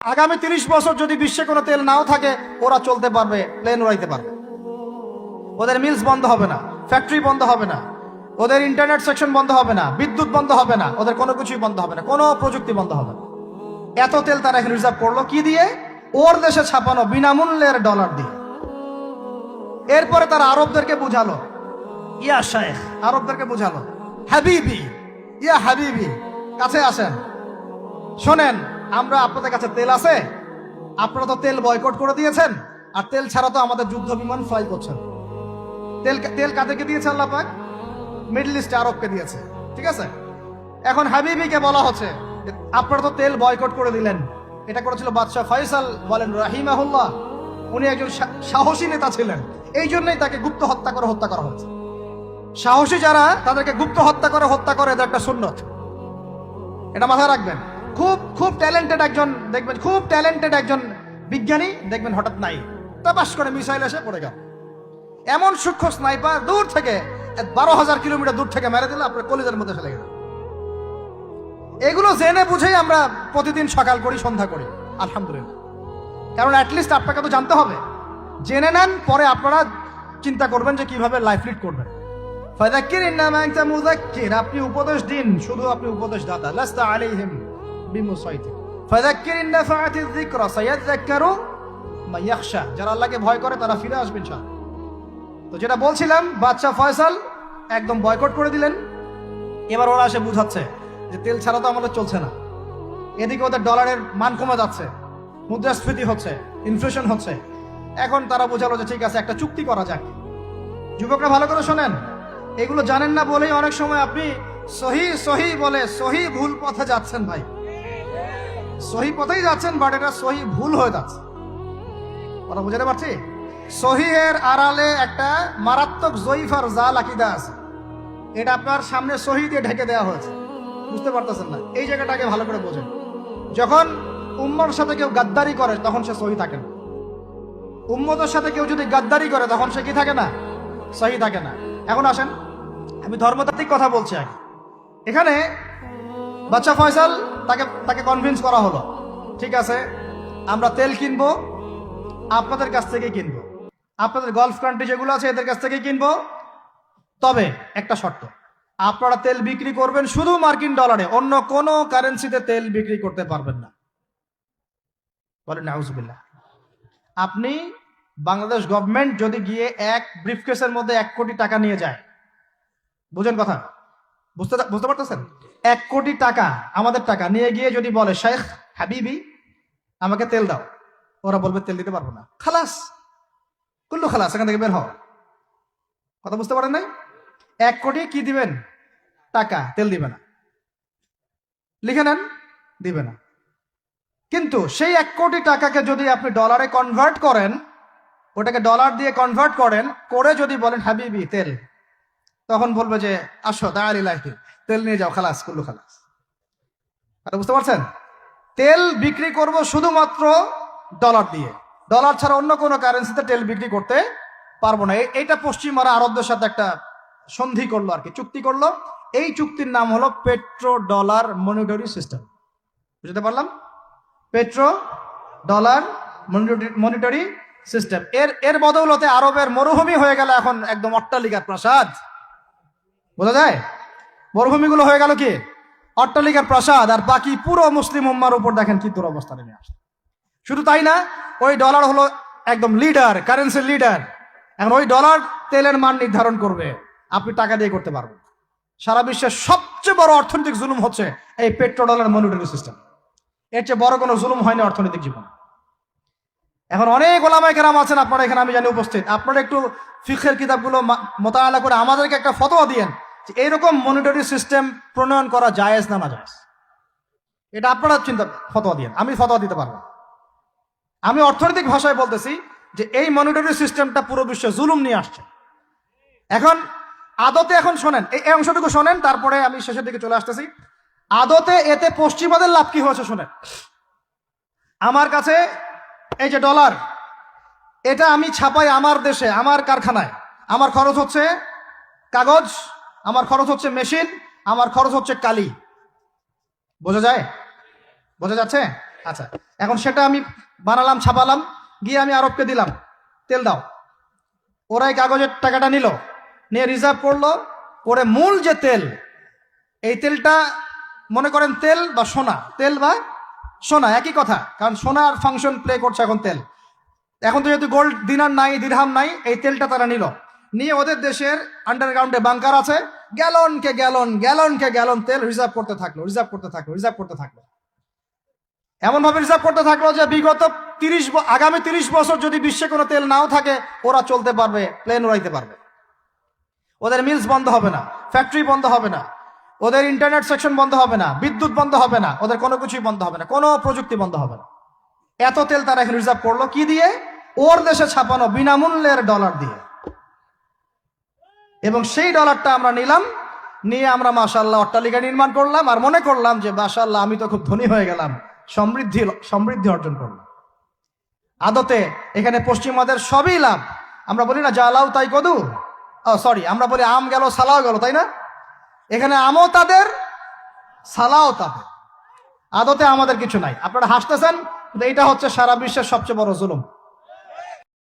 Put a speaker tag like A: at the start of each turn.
A: আগামী 30 বছর যদি বিশ্বে কোনো তেল নাও থাকে, ওরা চলতে পারবে, প্লেন উড়াইতে পারবে। ওদের মিলস বন্ধ হবে না, ফ্যাক্টরি বন্ধ হবে না, ওদের ইন্টারনেট সেকশন বন্ধ হবে না, বিদ্যুৎ বন্ধ হবে না, ওদের কোনো কিছুই বন্ধ হবে না, কোনো প্রযুক্তি বন্ধ হবে না। এত তেল তারা এখন রিজার্ভ করলো কি দিয়ে? ওর দেশে ছাপানো বিনামূল্যের ডলার দিয়ে। এরপরে তারা আরবদেরকে বুঝালো, ইয়া শেখ, আরবদেরকে বুঝালো, হাবিবি, ইয়া হাবিবি, কাছে আসেন, শোনেন, আমরা আপনাদের কাছে তেল আছে, আপনারা তো তেল বয়কট করে দিয়েছেন, আর তেল ছাড়া তো আমাদের যুদ্ধ বিমান ফ্লাই করছেন। তেল তেল কাদেরকে দিয়েছে আল্লাহ পাক? মিডল ইস্টে আরবকে দিয়েছে, ঠিক আছে। এখন হাবিবিকে বলা হচ্ছে যে আপনারা তো তেল বয়কট করে দিলেন। এটা করেছিল বাদশাহ ফয়সাল, বলেন রাহিমাহুল্লাহ, উনি একজন সাহসী নেতা ছিলেন, এই জন্যই তাকে গুপ্ত হত্যা করা হচ্ছে। সাহসী যারা, তাদেরকে গুপ্ত হত্যা করে এদের একটা সুন্নত, এটা মাথায় রাখবেন। খুব খুব ট্যালেন্টেড একজন দেখবেন, খুব ট্যালেন্টেড একজন বিজ্ঞানী দেখবেন, হঠাৎ নাই, তাপাস করে মিসাইল এসে পড়ে গেল। এমন সূক্ষ্ম স্নাইপার দূর থেকে 12,000 কিলোমিটার দূর থেকে মেরে দিলে আপনার কলিজার মধ্যে ফেলে গেল। এগুলো জেনে বুঝেই আমরা প্রতিদিন সকাল করি, সন্ধ্যা করি, আলহামদুলিল্লাহ। কারণ অ্যাটলিস্ট আপনাকে তো জানতে হবে। জেনে নেন, পরে আপনারা চিন্তা করবেন যে কিভাবে লাইফ লিড করবেন। ফাযাক্কির ইন্নামা আনতা মুযাক্কির, আপনি উপদেশ দিন, শুধু আপনি উপদেশ দাতা। লাস্তা আলাইহিম বিমুসাইতির। ফাযাক্কির ইন নাফাআতিয যিকরা সায়াযাক্কারু মা ইয়াখশা, যারা আল্লাহকে ভয় করে তারা ফিরে আসবে ইনশাআল্লাহ। তো যেটা বলছিলাম, বাদশা ফয়সাল একদম বয়কট করে দিলেন। এবার ওরা এসে বুঝাচ্ছে যে তেল ছাড়া তো আমাদের চলছে না। এদিকে ওদের ডলারের মান কমে যাচ্ছে, মুদ্রাস্ফীতি হচ্ছে, ইনফ্লেশন হচ্ছে। এখন তারা বোঝালো যে ঠিক আছে, একটা চুক্তি করা যাক। যুবকরা ভালো করে শোনেন, এগুলো জানেন না বলেই অনেক সময় আপনি সহি সহি বলে সহি ভুল পথে যাচ্ছেন। ভাই, সহি পথেই যাচ্ছেন, বাট এটা সহি ভুল হয়ে যাচ্ছে। কথা বুঝাতে পারছি? সহিহের আড়ালে একটা মারাত্মক জয়ীফার জাল আকীদা আছে, এটা আপনার সামনে সহি দিয়ে ঢেকে দেওয়া হয়েছে, বুঝতে পারতেছেন না। এই জায়গাটাকে ভালো করে বোঝেন। যখন উম্মর সাথে কেউ গাদ্দারি করে তখন সে সহি থাকে না। উম্মতের সাথে কেউ যদি গাদ্দারি করে তখন সে কি থাকে না? সহি থাকে না। এখন আসেন, আমি ধর্মতাত্ত্বিক কথা বলছি আগে। এখানে বাদশা ফয়সাল তাকে কনভিন্স করা হলো, ঠিক আছে আমরা তেল কিনবো, আপনাদের কাছ থেকে কিনবো, আপনাদের গলফ কান্ট্রি যেগুলো আছে এদের কাছ থেকে কিনবো, তবে একটা শর্ত, আপনারা তেল বিক্রি করবেন শুধু মার্কিন ডলারে, অন্য কোনো কারেন্সিতে তেল বিক্রি করতে পারবেন না। বলেন নাউজুবিল্লাহ। আপনি বাংলাদেশ গভর্নমেন্ট যদি গিয়ে এক ব্রিফকেসের মধ্যে 1 কোটি টাকা নিয়ে যায়, বুঝেন কথা, বুঝতে পারতেছেন? 1 কোটি টাকা আমাদের টাকা নিয়ে গিয়ে যদি বলে শেখ হাবিবি আমাকে তেল দাও, ওরা বলবে তেল দিতে পারবো না, খালাস, কুল্লু খালাস, এখান থেকে বের হও। কথা বুঝতে পারেন নাই? 1 কোটি কি দিবেন? টাকা, তেল দিবে না। লিখে নেন, দিবে না। কিন্তু সেই 1 কোটি টাকাকে যদি আপনি ডলারে কনভার্ট করেন, ওটাকে ডলার দিয়ে কনভার্ট করেন, করে যদি বলেন হাবিবি তেল, তখন বলবে যে আসো দাঁড়িয়ে তেল নিয়ে যাও, খালাস, কুল্লু খালাস। আর বুঝতে পারছেন? তেল বিক্রি করব শুধুমাত্র ডলার দিয়ে, ডলার ছাড়া অন্য কোনো কারেন্সিতে তেল বিক্রি করতে পারবো না। এইটা পশ্চিমারা আরবদের সাথে একটা সন্ধি করলো আর কি, চুক্তি করলো। এই চুক্তির নাম হলো পেট্রো ডলার মনিটরি সিস্টেম। বুঝতে পারলাম? Petro dollar monetary system. এর বদৌলতে আরবের মরুভূমি হয়ে গেল এখন একদম অট্টালিকার প্রাসাদ। বোঝা যায়? মরুভূমিগুলো হয়ে গেল কি অট্টালিকার প্রাসাদ, আর বাকি পুরো মুসলিম উম্মার উপর দেখেন কি দুরবস্থা নেমে আসে। শুধু তাই না, ওই ডলার হলো একদম লিডার, কারেন্সির লিডার। এখন ওই ডলার তেলের মান নির্ধারণ করবে, আপনি টাকা দিয়ে করতে পারবেন। সারা বিশ্বের সবচেয়ে বড় অর্থনৈতিক জুলুম হচ্ছে এই পেট্রো ডলার মনিটরি সিস্টেম। এর চেয়ে বড় কোনো জুলুম হয়নি অর্থনৈতিক জীবন। এখন অনেক ওলামায়ে কেরাম আছেন আপনারা এখানে, আমি জানি উপস্থিত, আপনারা একটু ফিকহের কিতাবগুলো মোতালা করে আমাদেরকে একটা ফতোয়া দিয়েন যে এইরকম মনিটরি সিস্টেম প্রণয়ন করা জায়েজ না নাজায়েজ। এটা আপনারা ফতোয়া দিয়েন, আমি ফতোয়া দিতে পারবো। আমি অর্থনৈতিক ভাষায় বলতেছি যে এই মনিটরি সিস্টেমটা পুরো বিশ্বে জুলুম নিয়ে আসছে। এখন আদতে, এখন শোনেন এই অংশটুকু শোনেন, তারপরে আমি শেষের দিকে চলে আসতেছি। আদতে এতে পশ্চিমাদের লাভ কি হয়েছে শোনেন। আমার কাছে এই যে ডলার, এটা আমি ছাপাই আমার দেশে, আমার কারখানায়। আমার খরচ হচ্ছে কাগজ, আমার খরচ হচ্ছে মেশিন, আমার খরচ হচ্ছে কালি। বোঝা যায়? বোঝা যাচ্ছে? আচ্ছা, এখন সেটা আমি বানালাম, ছাপালাম, গিয়ে আমি আরবকে দিলাম, তেল দাও। ওরা এই কাগজের টাকাটা নিল, নিয়ে রিজার্ভ করলো। পরে মূল যে তেল, এই তেলটা মনে করেন তেল বা সোনা, তেল বা সোনা একই কথা, কারণ সোনার ফাংশন প্লে করছে এখন তেল। এখন তো যেহেতু গোল্ড দিনার নাই, দিরহাম নাই, এই তেলটা তারা নিল, নিয়ে ওদের দেশের আন্ডারগ্রাউন্ডে বাংকার আছে, গ্যালনকে গ্যালন গ্যালনকে গ্যালন তেল রিজার্ভ করতে থাকলো, রিজার্ভ করতে থাকলো, রিজার্ভ করতে থাকলো। এমন ভাবে রিজার্ভ করতে থাকলো যে বিগত আগামী 30 বছর যদি বিশ্বে কোনো তেল নাও থাকে, ওরা চলতে পারবে, প্লেন উড়াইতে পারবে। ওদের মিলস বন্ধ হবে না, ফ্যাক্টরি বন্ধ হবে না, ওদের ইন্টারনেট সেকশন বন্ধ হবে না, বিদ্যুৎ বন্ধ হবে না, ওদের কোনো কিছুই বন্ধ হবে না, কোনো প্রযুক্তি বন্ধ হবে না। এত তেল তারা এখন রিজার্ভ করলো কি দিয়ে? ওর দেশে ছাপানো বিনামূল্যের ডলার দিয়ে। এবং সেই ডলারটা আমরা নিলাম, নিয়ে আমরা মাশাআল্লাহ অট্টালিকা নির্মাণ করলাম, আর মনে করলাম যে মাশাআল্লাহ আমি তো খুব ধনী হয়ে গেলাম, সমৃদ্ধি অর্জন করলাম। আদতে এখানে পশ্চিমাদের সবই লাভ। আমরা বলি না জালাও তাই কদু, সরি, আমরা বলি আম গেল সালাও গেল, তাই না? এখানে আমও তাদের, সালাও তাদের। আদতে আমাদের কিছু নাই। আপনারা হাসতেছেন, কিন্তু এইটা হচ্ছে সারা বিশ্বের সবচেয়ে বড় জুলুম।